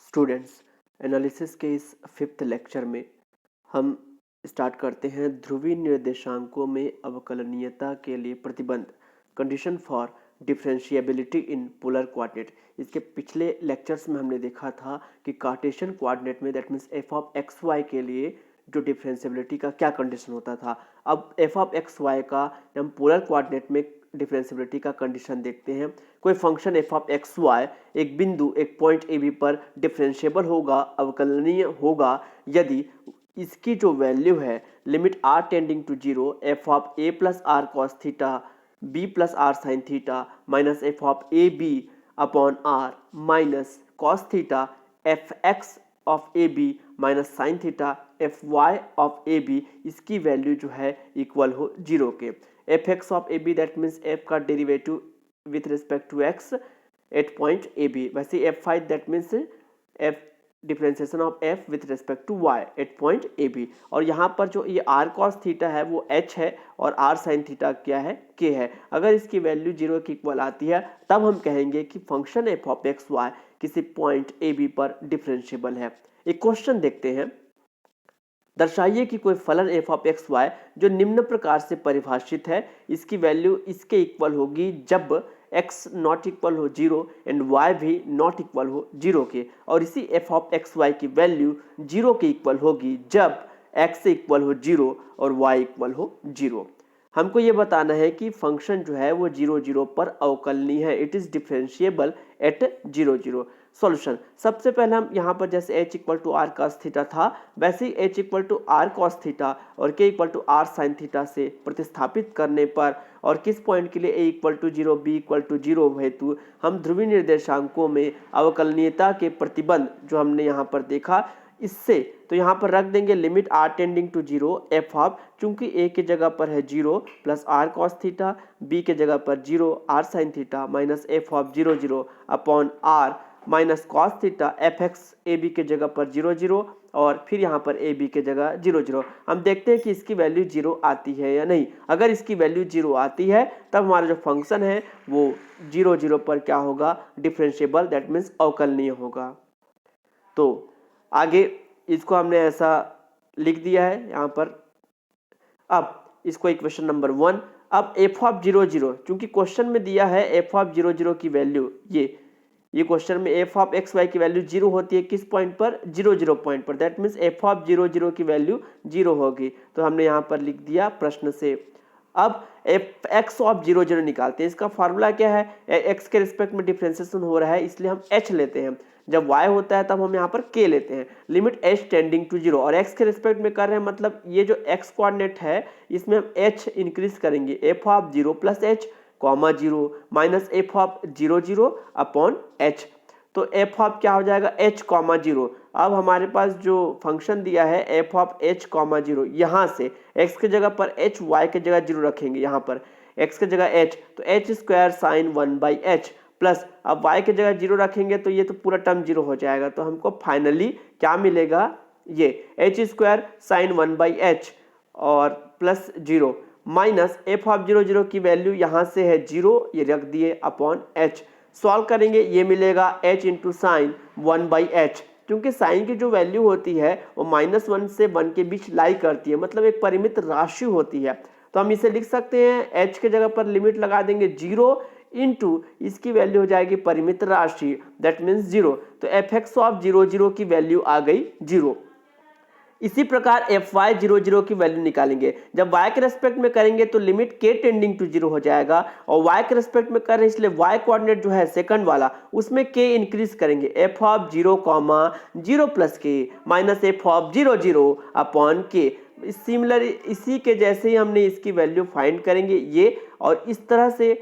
Students, analysis के इस fifth lecture में हम स्टार्ट करते हैं ध्रुवीय निर्देशांकों में अवकलनीयता के लिए प्रतिबंध, condition for differentiability in polar coordinate. इसके पिछले लेक्चर्स में हमने देखा था कि कार्टेशियन कोऑर्डिनेट में that means f of x y के लिए जो डिफरेंशिएबिलिटी का क्या कंडीशन होता था। अब एफ ऑफ एक्स वाई का हम पोलर कोऑर्डिनेट में डिफरेंशिएबिलिटी का कंडीशन देखते हैं। कोई function f of x y एक बिंदु एक पॉइंट ए बी पर डिफरेंशिएबल होगा, अवकलनीय होगा यदि इसकी जो वैल्यू है limit r tending to zero f of A plus r cos theta b plus are sine theta minus F of A b upon r minus cos theta f x of A b minus sine theta F y of A B, इसकी value जो है equal हो zero के। F x of A B that means F का derivative with respect to X at point A B, वैसे F five that means F differentiation of F with respect to Y at point A B. और यहाँ पर जो ये are cos theta है वो H है और आर साइन थीटा क्या है, के है। अगर इसकी वैल्यू जीरो के इक्वल आती है तब हम कहेंगे कि function f of x y किसी पॉइंट ए बी पर डिफरेंशिएबल है। एक क्वेश्चन देखते हैं। दर्शाइए कि कोई फलन एफ ऑफ एक्स वाई जो निम्न प्रकार से परिभाषित है, इसकी वैल्यू इसके इक्वल होगी जब x नॉट इक्वल हो जीरो एंड y भी नॉट इक्वल हो जीरो के, और इसी एफ ऑफ एक्स वाई की वैल्यू जीरो के इक्वल होगी जब x इक्वल हो जीरो और y इक्वल हो जीरो। हमको ये बताना है कि फंक्शन जो है वो जीरो जीरो पर अवकलनीय है, it is differentiable at zero zero. Solution, सबसे पहले हम यहाँ पर जैसे h equal to r cos theta था वैसे ही h equal to r cos theta और k equal to r sine theta से प्रतिस्थापित करने पर और किस पॉइंट के लिए a equal to zero b equal to zero हेतु हम ध्रुवीय निर्देशांकों में अवकलनीयता के प्रतिबंध जो हमने यहाँ पर देखा, इससे तो यहाँ पर रख देंगे limit r tending to zero f of, चूंकि ए के जगह पर है zero plus r cos theta, b के जगह पर zero r sine theta minus F of zero zero upon r minus cos theta f x A b के जगह पर जीरो जीरो और फिर यहाँ पर ए बी के जगह जीरो जीरो। हम देखते हैं कि इसकी वैल्यू जीरो आती है या नहीं। अगर इसकी वैल्यू जीरो आती है तब हमारा जो फंक्शन है वो जीरो जीरो पर क्या होगा, डिफरेंशिएबल, दैट मीन्स अवकलनीय होगा। तो आगे इसको हमने ऐसा लिख दिया है यहाँ पर। अब इसको इक्वेशन नंबर वन, अब एफ ऑफ जीरो जीरो, चूंकि क्वेश्चन में दिया है एफ ऑफ जीरो जीरो की वैल्यू, ये क्वेश्चन में एफ ऑफ एक्स वाई की वैल्यू जीरो होती है किस पॉइंट पर, जीरो जीरो पॉइंट पर, that means f of zero zero की वैल्यू जीरो होगी। तो हमने यहाँ पर लिख दिया प्रश्न से। अब f x of zero zero निकालते हैं। इसका फॉर्मूला क्या है, एक्स के रिस्पेक्ट में डिफरेंशिएशन हो रहा है इसलिए हम एच लेते हैं, जब y होता है तब हम यहाँ पर k लेते हैं। Limit h tending to zero और x के रिस्पेक्ट में कर रहे हैं, मतलब ये जो x कोऑर्डिनेट है इसमें हम h इंक्रीज करेंगे, f of zero plus h comma zero minus F of zero zero upon H. तो एफ ऑफ क्या हो जाएगा, h कॉमा जीरो। अब हमारे पास जो फंक्शन दिया है F of h comma zero, यहाँ से x के जगह पर h, y के जगह जीरो रखेंगे, यहाँ पर x के जगह h तो H square sine one by H plus अब y के जगह जीरो रखेंगे तो ये तो पूरा टर्म जीरो हो जाएगा। तो हमको फाइनली क्या मिलेगा, ये H square sine one by H और plus zero minus F of zero zero की वैल्यू यहाँ से है जीरो, ये रख दिए अपॉन एच। सॉल्व करेंगे ये मिलेगा h into sine one by H, क्योंकि साइन की जो वैल्यू होती है वो माइनस वन से वन के बीच लाई करती है, मतलब एक परिमित राशि होती है। तो हम इसे लिख सकते हैं h के जगह पर लिमिट लगा देंगे जीरो इंटू इसकी वैल्यू हो जाएगी परिमित राशि, दैट मीन्स जीरो। तो F x of zero zero की वैल्यू आ गई जीरो। इसी प्रकार एफ वाई जीरो जीरो की वैल्यू निकालेंगे। जब y के रेस्पेक्ट में करेंगे तो limit k tending to zero हो जाएगा और y के रेस्पेक्ट में कर रहे हैं इसलिए y कोऑर्डिनेट जो है सेकंड वाला उसमें k इंक्रीज करेंगे, F of zero comma zero plus के minus F of zero zero upon K. Similar इसी के जैसे ही हमने इसकी वैल्यू फाइंड करेंगे ये, और इस तरह से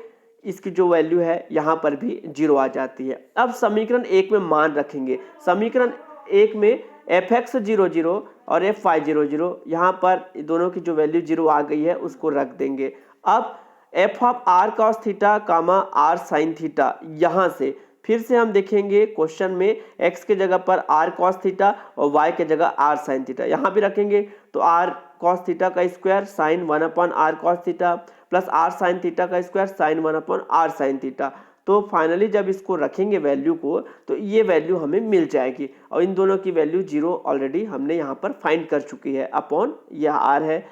इसकी जो वैल्यू है यहाँ पर भी जीरो आ जाती है। अब समीकरण एक में मान रखेंगे। समीकरण एक में एफ एक्स जीरो जीरो और एफ वाई जीरो जीरो, यहाँ पर दोनों की जो वैल्यू जीरो आ गई है उसको रख देंगे। अब f of r cos theta comma r sine theta, यहाँ से फिर से हम देखेंगे क्वेश्चन में x के जगह पर आर कॉस थीटा और y के जगह आर साइन थीटा, यहाँ भी रखेंगे तो आर कॉस थीटा का square sine one upon R cos theta plus are sine theta का square sine one upon R sine theta. तो फाइनली जब इसको रखेंगे वैल्यू को तो ये वैल्यू हमें मिल जाएगी और इन दोनों की वैल्यू 0 ऑलरेडी हमने यहाँ पर फाइंड कर चुकी है अपॉन यह r है।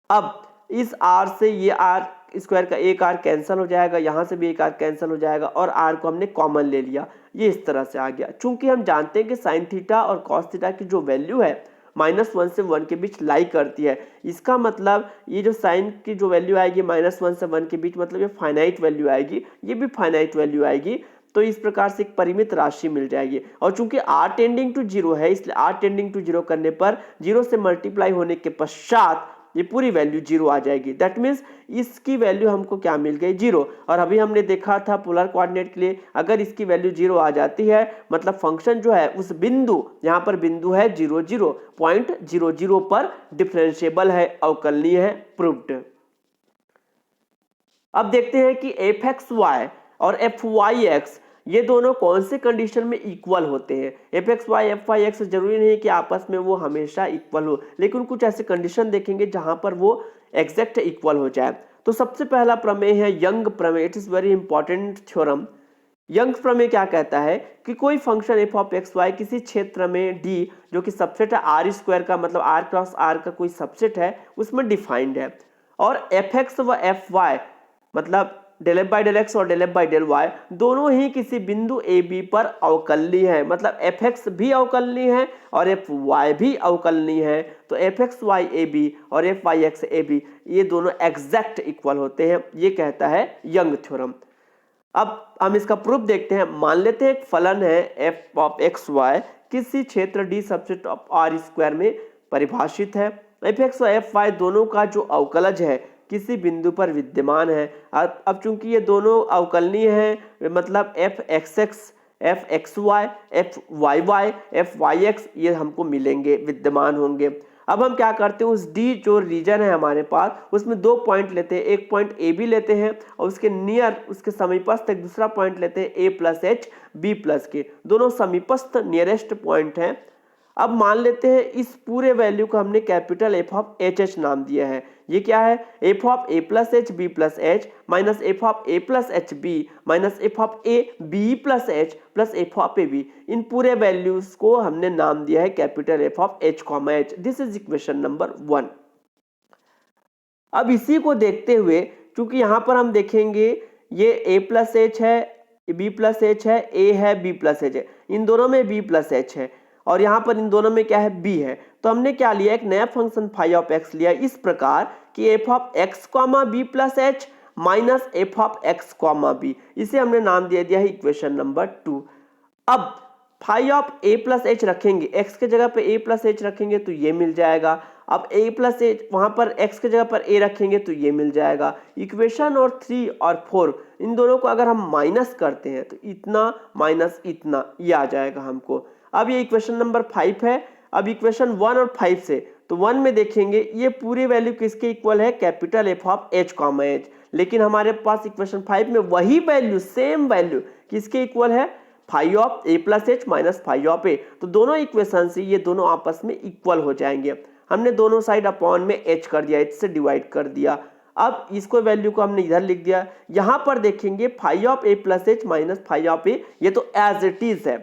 अब इस r से ये r स्क्वायर का एक r कैंसिल हो जाएगा, यहाँ से भी एक r कैंसिल हो जाएगा और r को हमने कॉमन ले लिया, ये इस तरह से आ गया। चूंकि हम जानते हैं कि साइन थीटा और कॉस थीटा की जो वैल्यू है -1 से 1 के बीच लाई करती है, इसका मतलब ये जो साइन की जो वैल्यू आएगी -1 से 1 के बीच, मतलब ये फाइनाइट वैल्यू आएगी, ये भी फाइनाइट वैल्यू आएगी। तो इस प्रकार से एक परिमित राशि मिल जाएगी और चूंकि r टेंडिंग टू 0 है इसलिए r टेंडिंग टू 0 करने पर 0 से मल्टीप्लाई होने के पश्चात ये पूरी वैल्यू 0 आ जाएगी। दैट मीन्स इसकी वैल्यू हमको क्या मिल गई 0। और अभी हमने देखा था पोलर कोऑर्डिनेट के लिए अगर इसकी वैल्यू 0 आ जाती है मतलब फंक्शन जो है उस बिंदु, यहाँ पर बिंदु है 0 0 पॉइंट 0 0 पर डिफरेंशिएबल है, अवकलनीय है, प्रूव्ड। अब देखते हैं कि fxy और fyx ये दोनों कौन से कंडीशन में इक्वल होते हैं। fxy fyx जरूरी नहीं है कि आपस में वो हमेशा इक्वल हो, लेकिन कुछ ऐसे कंडीशन देखेंगे जहां पर वो एग्जैक्ट इक्वल हो जाए। तो सबसे पहला प्रमेय है यंग प्रमेय। It is very important theorem. Young प्रमेय क्या कहता है कि कोई function f of x y किसी क्षेत्र में d जो कि सबसेट है आर स्क्वायर का, मतलब r क्रॉस r का कोई सबसेट है, उसमें डिफाइंड है। और fx व fy मतलब del F by del X और del F by del Y दोनों ही किसी बिंदु ए बी पर अवकलनीय है, मतलब एफ एक्स भी अवकलनीय है और एफ वाई भी अवकलनीय है। तो F x Y A B और एफ वाई एक्स ए बी ये दोनों एग्जैक्ट इक्वल होते हैं, ये कहता है यंग थ्योरम। अब हम इसका प्रूफ देखते हैं। मान लेते हैं एक फलन है एफ ऑफ एक्स वाई किसी क्षेत्र D subset of r square में परिभाषित है। एफ एक्स और एफ वाई दोनों का जो अवकलज है किसी बिंदु पर विद्यमान है। अब चूंकि ये दोनों अवकलनीय हैं मतलब f x x, f x y, f y y, f Y x ये हमको मिलेंगे, विद्यमान होंगे। अब हम क्या करते हैं, उस डी जो रीजन है हमारे पास उसमें दो पॉइंट लेते हैं, एक पॉइंट ए बी लेते हैं और उसके नियर उसके समीपस्थ एक दूसरा पॉइंट लेते हैं ए प्लस एच बी प्लस के, दोनों समीपस्थ नियरेस्ट पॉइंट हैं। अब मान लेते हैं इस पूरे वैल्यू को हमने capital F of H H नाम दिया है। ये क्या है, F of A plus H B plus H minus F of A plus H B minus F of A B plus H plus F of A B. इन पूरे values को हमने नाम दिया है capital F of H comma H. This is equation number 1। अब इसी को देखते हुए चूंकि यहां पर हम देखेंगे ये ए प्लस एच है, बी प्लस एच है, ए है, बी प्लस एच है, इन दोनों में बी प्लस एच है और यहाँ पर इन दोनों में क्या है, बी है। तो हमने क्या लिया, एक नया फंक्शन फाई ऑफ एक्स लिया इस प्रकार कि f of x comma B plus H minus F of x comma b, इसे हमने नाम दे दिया है इक्वेशन नंबर 2। अब phi of A plus h रखेंगे, एक्स के जगह पे ए प्लस एच रखेंगे तो ये मिल जाएगा। अब ए प्लस एच वहां पर एक्स के जगह पर ए रखेंगे तो ये मिल जाएगा। इक्वेशन और 3 और 4 इन दोनों को अगर हम माइनस करते हैं तो इतना माइनस इतना ये आ जाएगा हमको। अब ये इक्वेशन नंबर 5 है। अब इक्वेशन 1 और 5 से तो 1 में देखेंगे ये पूरी वैल्यू किसके इक्वल है, capital F of H comma H, लेकिन हमारे पास इक्वेशन 5 में वही वैल्यू सेम वैल्यू किसके इक्वल है, phi of A plus H minus phi of A. तो दोनों इक्वेशन से ये दोनों आपस में इक्वल हो जाएंगे। हमने दोनों साइड अपॉन में एच कर दिया, एच से डिवाइड कर दिया। अब इसको वैल्यू को हमने इधर लिख दिया। यहां पर देखेंगे phi of A plus H minus phi of A, ये तो एज इट इज है।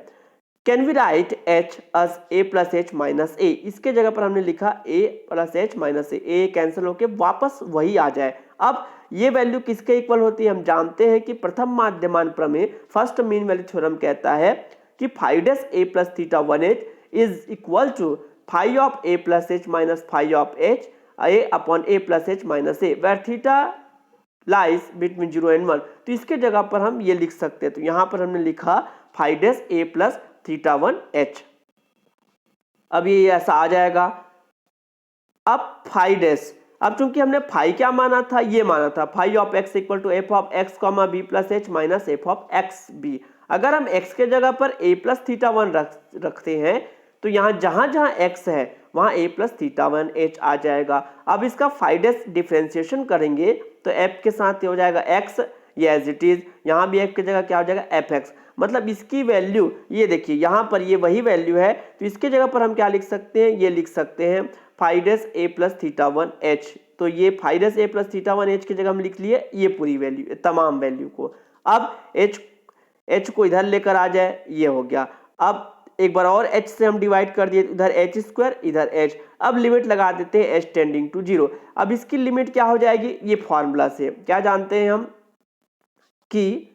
Can we write H as A plus H minus A, इसके जगह पर हमने लिखा A plus H minus A cancel होके वापस वही आ जाए। अब ये वैल्यू किसके इक्वल होती है, हम जानते हैं कि प्रथम माध्यमान प्रमेय फर्स्ट मीन वैल्यू थ्योरम कहता है कि phi dash a plus theta 1 h is equal to phi of A plus H minus phi of h a upon a plus H minus a, where theta lies between 0 and 1। तो इसके जगह पर हम ये लिख सकते हैं, तो यहां पर हमने लिखा phi dash a plus theta 1 H. अब ये ऐसा आ जाएगा। अब फाई डैश, अब चूंकि हमने फाई क्या माना था, ये माना था phi of x equal to f of x comma B plus H minus F of x b. अगर हम एक्स के जगह पर ए प्लस थीटा 1 रखते हैं तो यहाँ जहां जहां एक्स है वहां ए प्लस थीटा 1 एच आ जाएगा। अब इसका फाई डैश डिफरेंशिएशन करेंगे तो एफ के साथ ये हो जाएगा एक्स, ये एज इट इज, यहाँ भी एफ की जगह क्या हो जाएगा एफ एक्स। मतलब इसकी वैल्यू ये देखिए यहाँ पर ये वही वैल्यू है, तो इसके जगह पर हम क्या लिख सकते हैं, ये लिख सकते हैं phi dash a plus theta 1 H. तो ये phi dash a plus theta 1 H की जगह हम लिख लिए ये पूरी वैल्यू, तमाम वैल्यू को। अब h को इधर लेकर आ जाए, ये हो गया। अब एक बार और h से हम डिवाइड कर दिए, इधर h स्क्वायर इधर h। अब लिमिट लगा देते हैं h टेंडिंग टू 0। अब इसकी लिमिट क्या हो जाएगी, ये फॉर्मूला से क्या जानते हैं हम कि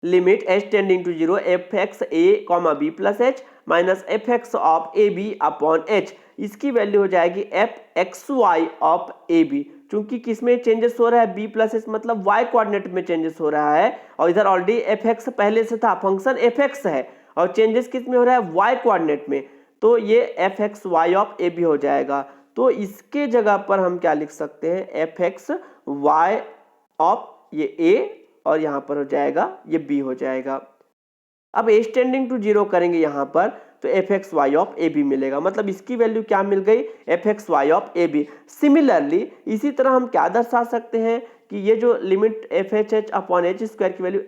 limit h tending to 0 fx a b plus h minus fx of A b upon h, इसकी वैल्यू हो जाएगी fxy ऑफ ए बी। चूंकि किसमें चेंजेस हो रहा है, b प्लस h, मतलब y कोऑर्डिनेट में चेंजेस हो रहा है, और इधर ऑलरेडी fx पहले से था, फंक्शन fx है और चेंजेस किस में हो रहा है, y कोऑर्डिनेट में, तो ये fxy ऑफ ए बी हो जाएगा। तो इसके जगह पर हम क्या लिख सकते हैं, fxy ऑफ ये a और यहाँ पर हो जाएगा ये b हो जाएगा। अब h टेंडिंग टू 0 करेंगे यहाँ पर तो fxy ऑफ ए बी मिलेगा, मतलब इसकी वैल्यू क्या मिल गई, fxy of A b. Similarly इसी तरह हम क्या दर्शा सकते हैं कि ये जो limit fh upon h square की वैल्यू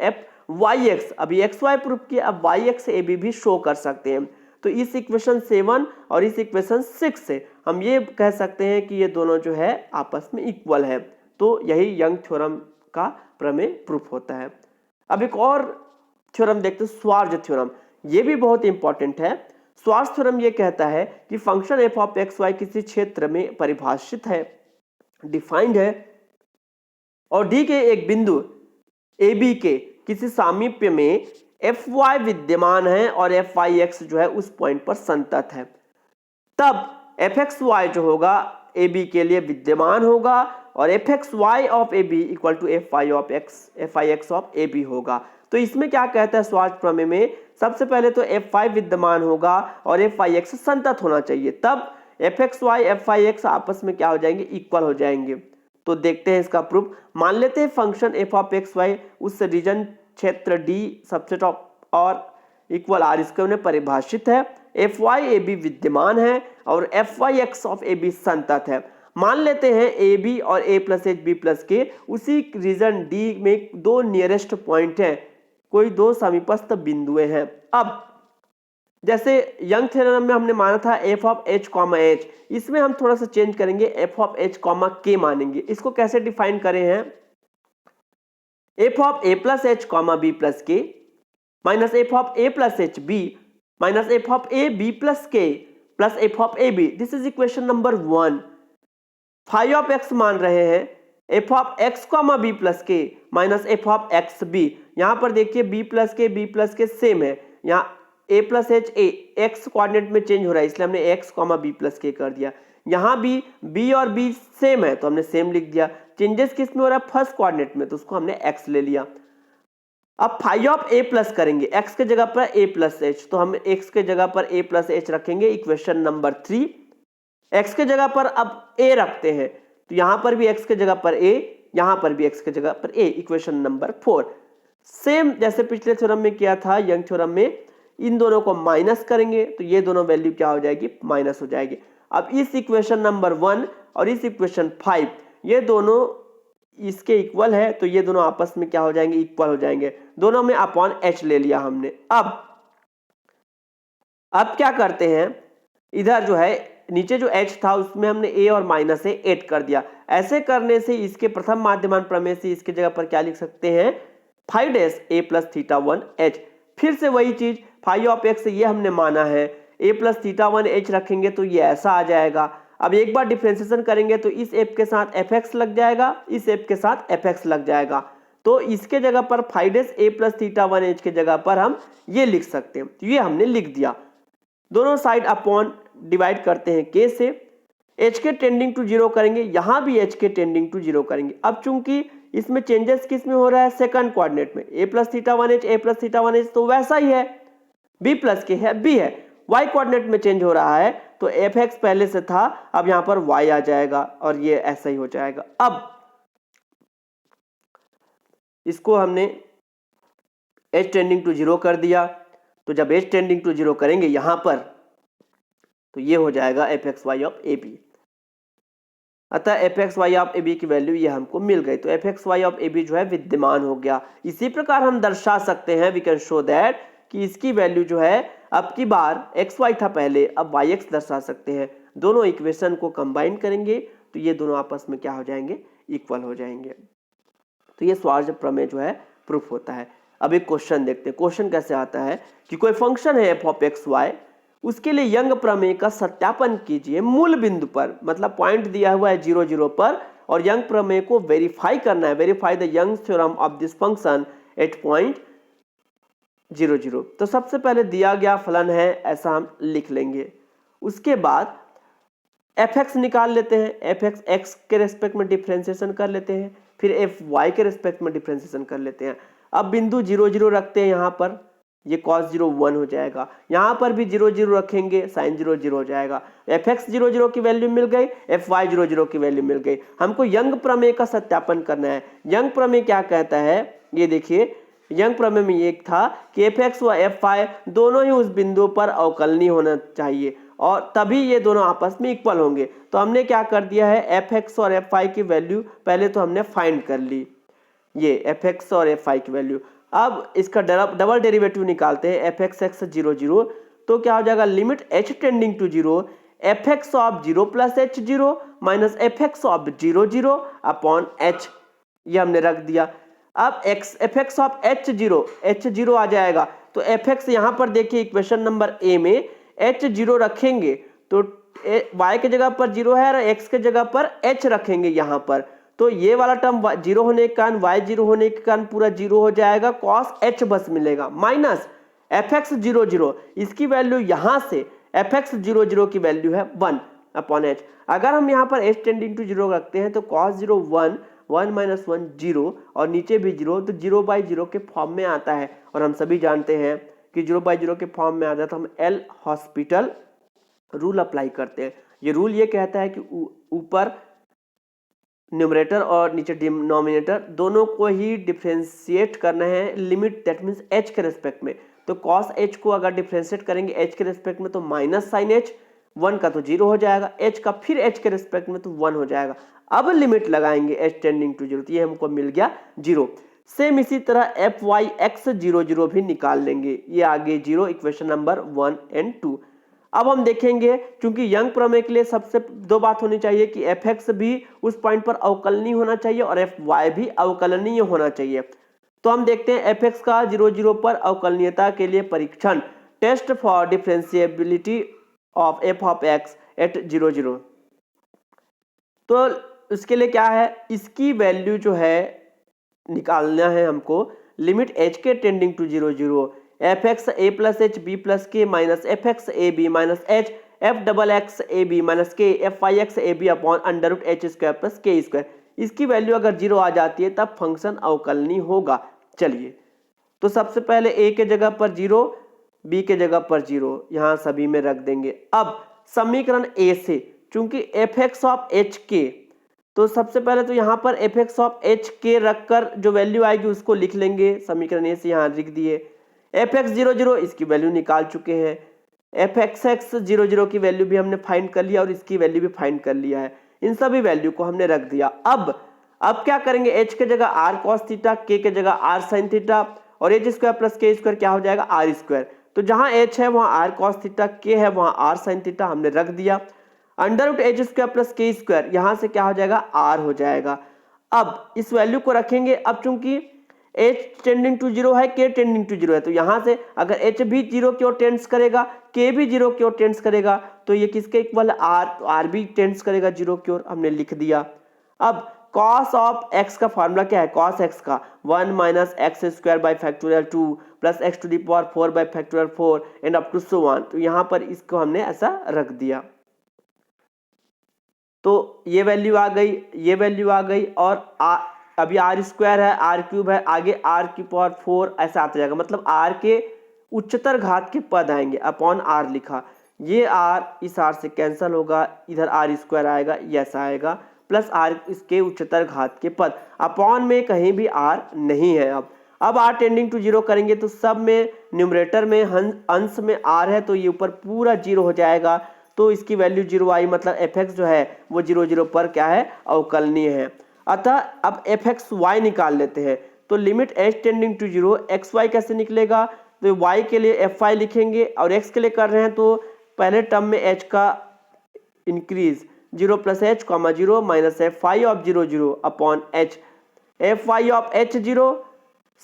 fyx, अभी xy प्रूफ किया, अब yx ए बी भी शो कर सकते हैं। तो इस इक्वेशन 7 और इस इक्वेशन 6 से हम ये कह सकते हैं कि ये दोनों जो है आपस में इक्वल है। तो यही यंग थ्योरम का प्रमेय प्रूफ होता है। अब एक और थ्योरम देखते हैं, स्वार्ज थ्योरम। ये भी बहुत इंपॉर्टेंट है। स्वार्ज थ्योरम ये कहता है कि function f of x y किसी क्षेत्र में परिभाषित है, डिफाइंड है, और डी के एक बिंदु ए बी के किसी सामीप्य में एफ वाई विद्यमान है और एफ वाई एक्स जो है उस पॉइंट पर संतत है, तब एफ एक्स वाई जो होगा ए बी के लिए विद्यमान होगा और f x Y of A b equal to f Y x of A b होगा। तो इसमें क्या कहता है स्वार्ज प्रमेय में, सबसे पहले तो एफ वाई विद्यमान होगा और एफ वाई एक्स संतत होना चाहिए, तब f x y f Y x आपस में क्या हो जाएंगे, इक्वल हो जाएंगे। तो देखते हैं इसका प्रूफ। मान लेते हैं function f of x y उस रीजन क्षेत्र डी सबसेट ऑफ और इक्वल आर स्क्वायर में परिभाषित है, एफ वाई ए बी विद्यमान है और F Y x of A b संतत है। मान लेते हैं ए बी और a plus H B plus k उसी रीजन डी में दो नियरेस्ट पॉइंट है, कोई दो समीपस्थ बिंदुएं हैं। अब जैसे यंग थ्योरम में हमने माना था F of H comma H, इसमें हम थोड़ा सा चेंज करेंगे, एफ ऑफ एच कॉमा के मानेंगे। इसको कैसे डिफाइन करें हैं, F of A plus H comma B plus के minus F of A plus H B minus F of A B plus K plus F of A B. This is equation number 1। Phi of X मान रहे हैं F of x comma B plus के minus F of x B. यहां पर देखिए B plus K same है, यहाँ A plus H A X coordinate में चेंज हो रहा है इसलिए हमने एक्स कॉमा बी प्लस के कर दिया। यहाँ भी बी और बी सेम है तो हमने सेम लिख दिया। चेंजेस किस में हो रहा है, फर्स्ट कोऑर्डिनेट में, तो उसको हमने एक्स ले लिया। अब फाई ऑफ ए प्लस करेंगे, एक्स के जगह पर ए प्लस एच, तो हम एक्स के जगह पर ए प्लस एच रखेंगे, इक्वेशन नंबर 3। एक्स के जगह पर अब ए रखते हैं तो यहां पर भी एक्स के जगह पर ए, यहां पर भी एक्स के जगह पर ए, इक्वेशन नंबर 4। सेम जैसे पिछले थ्योरम में किया था यंग थ्योरम में, इन दोनों को माइनस करेंगे तो ये दोनों वैल्यू क्या हो जाएगी, माइनस हो जाएगी। अब इस इक्वेशन नंबर 1 और इस इक्वेशन 5 ये दोनों इसके इक्वल है तो ये दोनों आपस में क्या हो जाएंगे, इक्वल हो जाएंगे। दोनों में अपॉन एच ले लिया हमने। अब क्या करते हैं, इधर जो है नीचे जो h था उसमें हमने a और माइनस ए ऐड कर दिया। ऐसे करने से इसके प्रथम माध्यमान प्रमेय से इसके जगह पर क्या लिख सकते हैं, five dash a plus theta 1 h। फिर से वही चीज फाई ऑफ एक्स ये हमने माना है, a प्लस थीटा 1 h रखेंगे तो ये ऐसा आ जाएगा। अब एक बार डिफरेंशिएशन करेंगे तो इस एफ के साथ एफ एक्स लग जाएगा, इस एफ के साथ एफ एक्स लग जाएगा, तो इसके जगह पर five dash a plus theta 1 h के जगह पर हम ये लिख सकते हैं। तो ये हमने लिख दिया। दोनों साइड अपॉन डिवाइड करते हैं k से, h के टेंडिंग टू 0 करेंगे, यहां भी h के टेंडिंग टू 0 करेंगे। अब चूंकि इसमें चेंजेस किस में हो रहा है, सेकंड कोऑर्डिनेट में, a plus theta 1 h a plus theta 1 h तो वैसा ही है, b प्लस के है b है, y कोऑर्डिनेट में चेंज हो रहा है तो एफ एक्स पहले से था, अब यहां पर y आ जाएगा और ये ऐसा ही हो जाएगा। अब इसको हमने h टेंडिंग टू 0 कर दिया, तो जब h टेंडिंग टू 0 करेंगे यहां पर तो ये हो जाएगा F x Y of A B. अतः F x Y of A B की वैल्यू ये हमको मिल गई, तो F x Y of A B जो है विद्यमान हो गया। इसी प्रकार हम दर्शा सकते हैं, वी कैन शो दैट कि इसकी वैल्यू जो है अब की बार एक्स वाई था पहले, अब वाई एक्स दर्शा सकते हैं। दोनों इक्वेशन को कंबाइन करेंगे तो ये दोनों आपस में क्या हो जाएंगे, इक्वल हो जाएंगे। तो ये स्वार्ज प्रमेय जो है प्रूफ होता है। अब एक क्वेश्चन देखते हैं, क्वेश्चन कैसे आता है कि कोई फंक्शन है एफ ऑफ एक्स वाई, उसके लिए यंग प्रमेय का सत्यापन कीजिए मूल बिंदु पर, मतलब पॉइंट दिया हुआ है 0 0 पर, और यंग प्रमेय को वेरीफाई करना है, verify the young theorem of this function at point 0 0। तो सबसे पहले दिया गया फलन है ऐसा हम लिख लेंगे, उसके बाद एफ एक्स निकाल लेते हैं, एफ एक्स एक्स के रेस्पेक्ट में डिफ्रेंसिएशन कर लेते हैं, फिर एफ वाई के रेस्पेक्ट में डिफ्रेंसिएशन कर लेते हैं। अब बिंदु 0 0 रखते हैं यहाँ पर, ये cos 0 1 हो जाएगा, यहाँ पर भी 0 0 रखेंगे, sin 0 0 हो जाएगा। एफ एक्स 0 0 की वैल्यू मिल गई, एफ वाई 0 0 की वैल्यू मिल गई। हमको यंग प्रमेय का सत्यापन करना है। यंग प्रमेय क्या कहता है, ये देखिए, यंग प्रमेय में ये था कि एफ एक्स व एफ वाई दोनों ही उस बिंदु पर अवकलनीय होना चाहिए और तभी ये दोनों आपस में इक्वल होंगे। तो हमने क्या कर दिया है, एफ एक्स और एफ वाई की वैल्यू पहले तो हमने फाइंड कर ली, ये एफ एक्स और एफ वाई की वैल्यू। अब इसका डबल डेरिवेटिव निकालते हैं, एफ एक्स एक्स 0 0, तो क्या हो जाएगा, limit h tending to 0 f x of 0 plus h 0 minus f x of 0 0 upon h, ये हमने रख दिया। अब x f x of h 0 आ जाएगा, तो एफ एक्स यहाँ पर देखिए इक्वेशन नंबर ए में एच 0 रखेंगे तो y के जगह पर 0 है और x के जगह पर h रखेंगे यहाँ पर, तो ये वाला टर्म 0 होने के कारण, y 0 होने के कारण पूरा 0 हो जाएगा, cos h बस मिलेगा, माइनस एफ एक्स 0 0, इसकी वैल्यू यहाँ से एफ एक्स 0 0 की वैल्यू है 1 अपॉन h। अगर हम यहाँ पर h टेंडिंग टू 0 रखते हैं तो cos 0 1, 1 माइनस 1 0 और नीचे भी 0, तो 0 बाई 0 के फॉर्म में आता है और हम सभी जानते हैं कि 0 बाई 0 के फॉर्म में आ जाता है, तो हम एल हॉस्पिटल रूल अप्लाई करते हैं। ये रूल ये कहता है कि ऊपर न्यूमरेटर और नीचे डिनोमिनेटर दोनों को ही डिफरेंशिएट करना है, लिमिट दैट मींस h के रेस्पेक्ट में। तो cos h को अगर डिफरेंशिएट करेंगे h के रेस्पेक्ट में तो माइनस साइन h, 1 का तो 0 हो जाएगा, h का फिर h के रेस्पेक्ट में तो 1 हो जाएगा। अब लिमिट लगाएंगे h टेंडिंग टू 0, तो ये हमको मिल गया 0। सेम इसी तरह एफ वाई एक्स 0 0 भी निकाल लेंगे, ये आगे 0, इक्वेशन नंबर 1 एंड 2। अब हम देखेंगे, क्योंकि यंग प्रमेय के लिए सबसे दो बात होनी चाहिए कि एफ एक्स भी उस पॉइंट पर अवकलनीय होना चाहिए और एफ वाई भी अवकलनीय होना चाहिए। तो हम देखते हैं एफ एक्स का 0 0 पर अवकलनीयता के लिए परीक्षण, test for differentiability of f of x at 0 0। तो इसके लिए क्या है, इसकी वैल्यू जो है निकालना है हमको, limit h k tending to 0 0 f x a plus H B plus के माइनस एफ एक्स ए b minus h f double x ए b minus k f Y x ए b upon under root h square plus k square. इसकी value अगर 0 आ जाती है तब function अवकलनीय होगा। चलिए, तो सबसे पहले ए के जगह पर 0, बी के जगह पर 0 यहाँ सभी में रख देंगे। अब समीकरण ए से, चूंकि एफ एक्स ऑफ एच के, तो सबसे पहले तो यहाँ पर एफ एक्स ऑफ एच के रखकर जो वैल्यू आएगी उसको लिख लेंगे, समीकरण ए से यहाँ लिख दिए। एफ एक्स 0 0 इसकी वैल्यू निकाल चुके हैं, एफ एक्स एक्स 0 0 की वैल्यू भी हमने फाइंड कर लिया और इसकी वैल्यू भी फाइंड कर लिया है, इन सभी वैल्यू को हमने रख दिया। अब क्या करेंगे, h के जगह r cos थीटा, k के जगह r sin थीटा और h square plus k square क्या हो जाएगा, r स्क्वायर। तो जहां h है वहां r cos थीटा, k है वहां r sin थीटा हमने रख दिया। Under root h square plus k square, यहां से क्या हो जाएगा, r हो जाएगा। अब इस वैल्यू को रखेंगे, अब चूंकि h टेंडिंग टू 0 है, k टेंडिंग टू 0 है, तो यहां से अगर h भी 0 की ओर टेंड्स करेगा, k भी 0 की ओर टेंड्स करेगा, तो ये किसके इक्वल है, r, तो r भी टेंड्स करेगा 0 की ओर, हमने लिख दिया। अब cos ऑफ x का फार्मूला क्या है, cos x का 1 minus x square by factorial 2 plus x to the power 4 by factorial 4 and up to so on. तो यहाँ पर इसको हमने ऐसा रख दिया, तो ये वैल्यू आ गई, ये वैल्यू आ गई, और अभी आर स्क्वायर है, आर क्यूब है, आगे आर की पावर 4 ऐसा आता जाएगा, मतलब आर के उच्चतर घात के पद आएंगे, अपॉन आर लिखा, ये आर इस आर से कैंसिल होगा, इधर आर स्क्वायर आएगा, ये ऐसा आएगा, प्लस आर इसके उच्चतर घात के पद, अपॉन में कहीं भी आर नहीं है। अब आर टेंडिंग टू 0 करेंगे तो सब में न्यूमरेटर में अंश में आर है, तो ये ऊपर पूरा 0 हो जाएगा, तो इसकी वैल्यू 0 आई, मतलब एफ एक्स जो है वो 0 0 पर क्या है, अवकलनीय है। अतः अब एफ एक्स वाई निकाल लेते हैं, तो limit h tending to 0 x y कैसे निकलेगा, तो वाई के लिए एफ वाई लिखेंगे और एक्स के लिए कर रहे हैं तो पहले टर्म में एच का increase 0 plus H comma 0 minus f y of 0 0 upon h, f y of h 0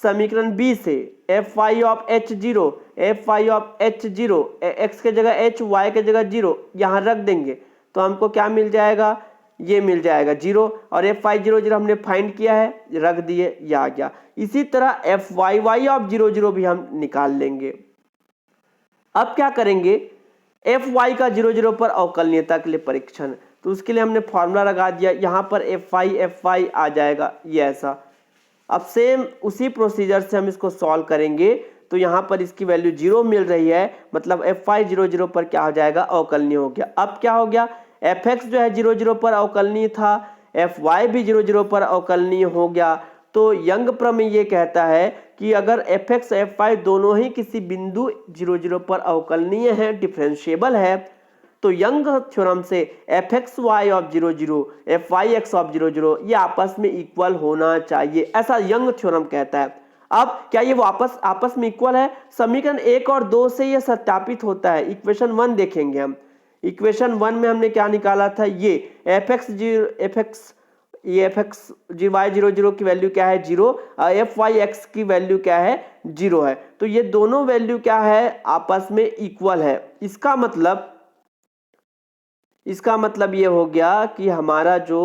समीकरण बी से f y of h zero, f y of h zero, x के जगह एच, वाई के जगह जीरो यहाँ रख देंगे तो हमको क्या मिल जाएगा, ये मिल जाएगा जीरो। और एफ वाई जीरो जीरो हमने फाइंड किया है, रख दिए, ये आ गया। इसी तरह f y y of zero zero भी हम निकाल लेंगे। अब क्या करेंगे, एफ वाई का जीरो जीरो पर अवकलनीयता के लिए परीक्षण, तो उसके लिए हमने फॉर्मूला लगा दिया, यहाँ पर एफ वाई आ जाएगा ये ऐसा। अब सेम उसी प्रोसीजर से हम इसको सॉल्व करेंगे तो यहाँ पर इसकी वैल्यू जीरो मिल रही है, मतलब एफ वाई जीरो जीरो पर क्या हो जाएगा, अवकलनीय हो गया। अब क्या हो गया, एफ एक्स जो है जीरो जीरो पर अवकलनीय था, एफ वाई भी जीरो जीरो पर अवकलनीय हो गया। तो यंग प्रमेय ये कहता है कि अगर एफ एक्स एफ वाई दोनों ही किसी बिंदु जीरो जीरो पर अवकलनीय है, डिफरेंशिएबल है, तो यंग थ्योरम से f x Y of zero zero, f Y x of zero zero ये आपस में इक्वल होना चाहिए, ऐसा यंग थ्योरम कहता है। अब क्या ये वो आपस में इक्वल है, समीकरण 1 और 2 से ये सत्यापित होता है। इक्वेशन 1 देखेंगे हम, इक्वेशन 1 में हमने क्या निकाला था, ये एफ एक्स जी वाई जीरो जीरो की वैल्यू क्या है, जीरो, एफ वाई एक्स की वैल्यू क्या है, जीरो है। तो ये दोनों वैल्यू क्या है, आपस में इक्वल है। इसका मतलब ये हो गया कि हमारा जो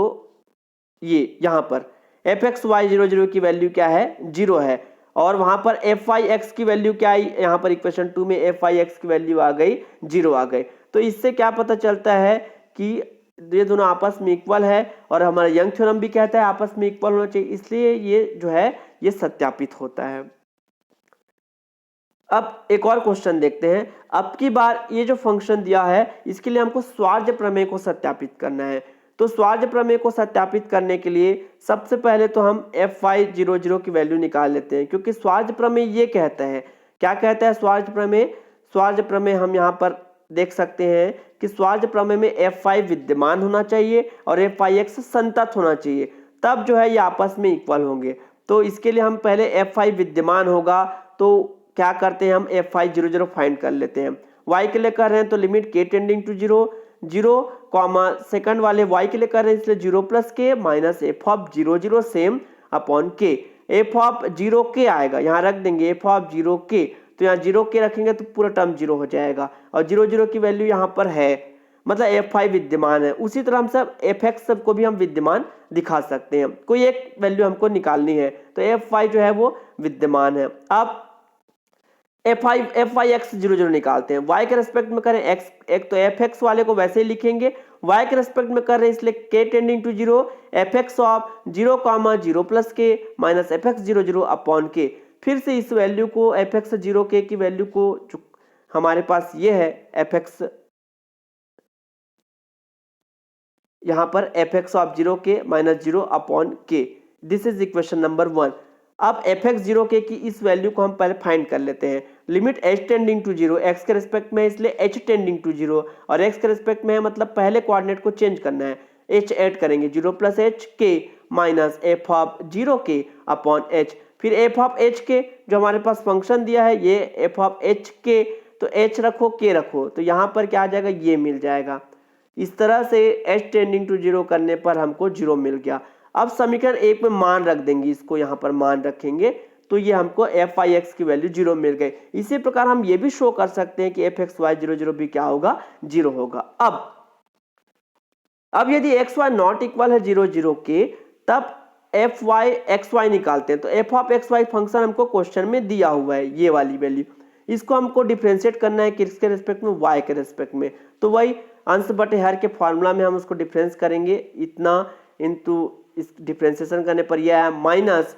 ये यहाँ पर f x y zero zero की वैल्यू क्या है, जीरो है, और वहां पर एफ वाई एक्स की वैल्यू क्या आई, यहाँ पर इक्वेशन 2 में एफ वाई एक्स की वैल्यू आ गई, जीरो आ गई। तो इससे क्या पता चलता है कि ये दोनों आपस में इक्वल है, और हमारा यंग थ्योरम भी कहता है आपस में इक्वल होना चाहिए, इसलिए ये जो है ये सत्यापित होता है। अब एक और क्वेश्चन देखते हैं। अब की बार ये जो फंक्शन दिया है इसके लिए हमको स्वार्ज प्रमेय को सत्यापित करना है। तो स्वार्ज प्रमेय को सत्यापित करने के लिए सबसे पहले तो हम एफ वाई जीरो जीरो की वैल्यू निकाल लेते हैं, क्योंकि स्वार्ज प्रमेय ये कहता है, क्या कहता है स्वार्ज प्रमेय, स्वार्ज प्रमेय हम यहाँ पर देख सकते हैं कि स्वार्ज प्रमेय में एफ वाई विद्यमान होना चाहिए और एफ वाई एक्स संतत होना चाहिए, तब जो है ये आपस में इक्वल होंगे। तो इसके लिए हम पहले एफ वाई विद्यमान होगा, तो क्या करते हैं हम f y zero zero find कर लेते हैं। y के लिए कर रहे हैं तो limit k tending to zero, zero comma second वाले y के लिए कर रहे हैं इसलिए जीरो प्लस के minus F of zero zero same upon k, f of zero k आएगा, यहाँ रख देंगे एफ ऑफ जीरो के, तो यहाँ जीरो के रखेंगे तो पूरा टर्म जीरो हो जाएगा, और जीरो जीरो की वैल्यू यहाँ पर है, मतलब एफ वाई विद्यमान है। उसी तरह हम सब एफ एक्स सब को भी हम विद्यमान दिखा सकते हैं, कोई एक वैल्यू हमको निकालनी है, तो एफ वाई जो है वो विद्यमान है। अब f Y x zero zero निकालते हैं, y के रेस्पेक्ट में करें x, एक तो एफ एक्स वाले को वैसे ही लिखेंगे, y के रेस्पेक्ट में कर रहे हैं इसलिए k tending to zero, f x of zero comma zero plus के minus f x zero zero upon k. फिर से इस वैल्यू को एफ एक्स जीरो के की वैल्यू को जो हमारे पास ये है एफ एक्स, यहाँ पर एफ एक्स ऑफ जीरो के माइनस जीरो अपॉन के, दिस इज इक्वेशन नंबर 1। अब एफ एक्स जीरो के की इस वैल्यू को हम पहले फाइंड कर लेते हैं। Limit h tending to zero, x के रिस्पेक्ट में इसलिए h टेंडिंग टू जीरो, और x के रिस्पेक्ट में है मतलब पहले कोऑर्डिनेट को चेंज करना है, h ऐड करेंगे, जीरो प्लस एच के माइनस एफ ऑफ जीरो के अपॉन एच, फिर एफ ऑफ एच के जो हमारे पास फंक्शन दिया है ये एफ ऑफ एच के, तो h रखो के रखो, तो यहाँ पर क्या आ जाएगा, ये मिल जाएगा। इस तरह से h टेंडिंग टू जीरो करने पर हमको जीरो मिल गया। अब समीकरण 1 में मान रख देंगे, इसको यहाँ पर मान रखेंगे तो ये हमको एफ वाई एक्स की वैल्यू जीरो मिल गई। इसी प्रकार हम ये भी शो कर सकते हैं कि f x y zero zero भी क्या होगा, जीरो होगा। अब यदि एक्स वाई नॉट इक्वल है जीरो जीरो के, तब एफ वाई एक्स वाई निकालते हैं। तो f of x y function हमको क्वेश्चन में दिया हुआ है, ये वाली वैल्यू, इसको हमको डिफरेंशिएट करना है किसके रिस्पेक्ट में, वाई के रिस्पेक्ट में। तो वही अंश बटे हर के फॉर्मूला में हम उसको डिफरेंस करेंगे, इतना इंटू इस डिफरेंशिएशन करने पर यह है माइनस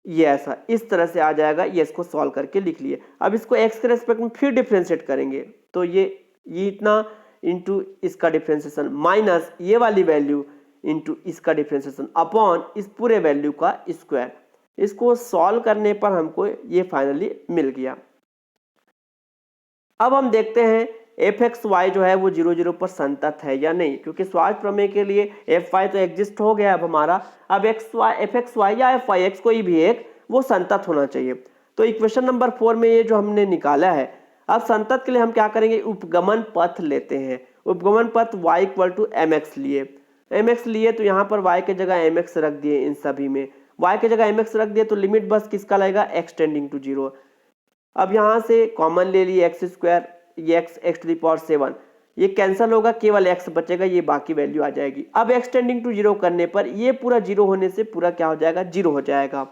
ये ऐसा, इस तरह से आ जाएगा। ये इसको सॉल्व करके लिख लिए। अब इसको x के रेस्पेक्ट में फिर डिफरेंशिएट करेंगे तो ये इतना इंटू इसका डिफरेंशिएशन माइनस ये वाली वैल्यू इंटू इसका डिफरेंशिएशन अपॉन इस पूरे वैल्यू का स्क्वायर। इसको सॉल्व करने पर हमको ये फाइनली मिल गया। अब हम देखते हैं एफ एक्स वाई जो है वो जीरो जीरो पर संतत है या नहीं, क्योंकि स्वार्ज प्रमेय के लिए एफ वाई तो एग्जिस्ट हो गया अब हमारा, अब एफ एक्स वाई या एफ वाई एक्स कोई भी एक वो संतत होना चाहिए। तो इक्वेशन नंबर 4 में ये जो हमने निकाला है, अब संतत के लिए हम क्या करेंगे, उपगमन पथ लेते हैं। उपगमन पथ y equal to m x लिए, तो यहाँ पर y के जगह एम एक्स रख दिए इन सभी में, y की जगह mx रख दिया तो लिमिट बस किसका लगेगा, x टेंडिंग टू 0। अब यहाँ से कॉमन ले लिए एक्स स्क्वायर, ये x टू द पावर 7, ये कैंसिल होगा, केवल x बचेगा, ये बाकी वैल्यू आ जाएगी। अब x टेंडिंग टू 0 करने पर ये पूरा 0 होने से पूरा क्या हो जाएगा, 0 हो जाएगा।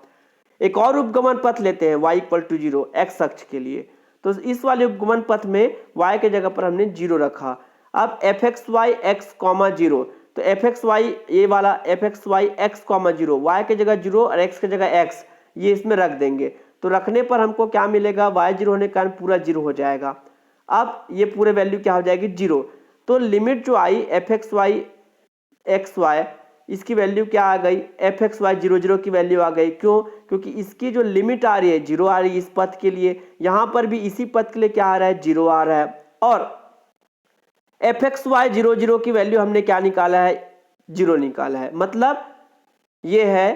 एक और उपगमन पथ लेते हैं y इक्वल टू 0 x अक्ष के लिए, तो इस वाले उपगमन पथ में y के जगह पर हमने 0 रखा। अब f x y x comma 0, तो एफ एक्स वाई ये वाला f x y x comma 0, y की जगह 0 और x की जगह x, ये इसमें रख देंगे। तो रखने पर हमको क्या मिलेगा, y 0 होने के कारण पूरा 0 हो जाएगा। अब ये पूरे वैल्यू क्या हो जाएगी, 0। तो लिमिट जो आई f x y x y, इसकी वैल्यू क्या आ गई, एफ एक्स वाई 0 0 की वैल्यू आ गई। क्यों, क्योंकि इसकी जो लिमिट आ रही है 0 आ रही है इस पथ के लिए, यहाँ पर भी इसी पथ के लिए क्या आ रहा है, 0 आ रहा है। और एफ एक्स वाई 0 0 की वैल्यू हमने क्या निकाला है, 0 निकाला है। मतलब ये है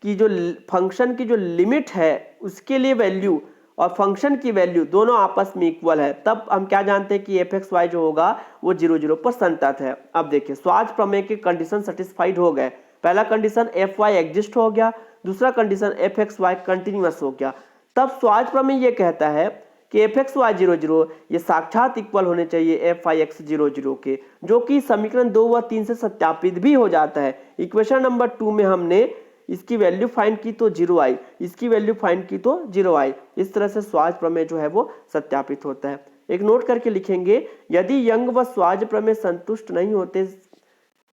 कि जो फंक्शन की जो लिमिट है उसके लिए वैल्यू और फंक्शन की वैल्यू दोनों आपस में इक्वल है, तब हम क्या जानते हैं कि एफ एक्स वाई जो होगा वो 0 0 पर संतत है। अब देखिए स्वार्ट्ज प्रमेय के कंडीशन सेटिस्फाइड हो गए। पहला कंडीशन एफ वाई एग्जिस्ट हो गया, दूसरा condition f x y continuous हो गया। तब स्वार्ट्ज प्रमेय ये कहता है कि एफ एक्स वाई 0 0 ये साक्षात इक्वल होने चाहिए एफ वाई एक्स 0 0 के, जो कि समीकरण 2 व 3 से सत्यापित भी हो जाता है। इक्वेशन नंबर 2 में हमने इसकी वैल्यू फाइंड की तो 0 आई, इसकी वैल्यू फाइंड की तो 0 आई। इस तरह से स्वार्ट्ज प्रमेय जो है वो सत्यापित होता है। एक नोट करके लिखेंगे, यदि यंग व स्वार्ट्ज प्रमेय संतुष्ट नहीं होते,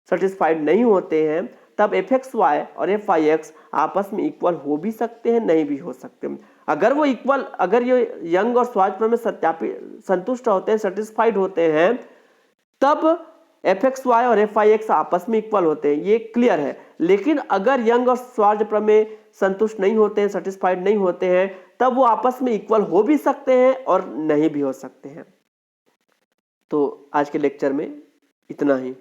सेटिस्फाइड नहीं होते हैं, तब एफ एक्स वाई और एफ आई एक्स आपस में इक्वल हो भी सकते हैं, नहीं भी हो सकते। अगर वो इक्वल, अगर ये यंग और स्वार्ट्ज प्रमेय सत्यापित संतुष्ट होते हैं, सेटिस्फाइड होते हैं, तब एफ एक्स वाई और एफ आई एक्स आपस में इक्वल होते हैं, ये क्लियर है। लेकिन अगर यंग और स्वार्ट्ज प्रमेय संतुष्ट नहीं होते हैं, सेटिस्फाइड नहीं होते हैं, तब वो आपस में इक्वल हो भी सकते हैं और नहीं भी हो सकते हैं। तो आज के लेक्चर में इतना ही।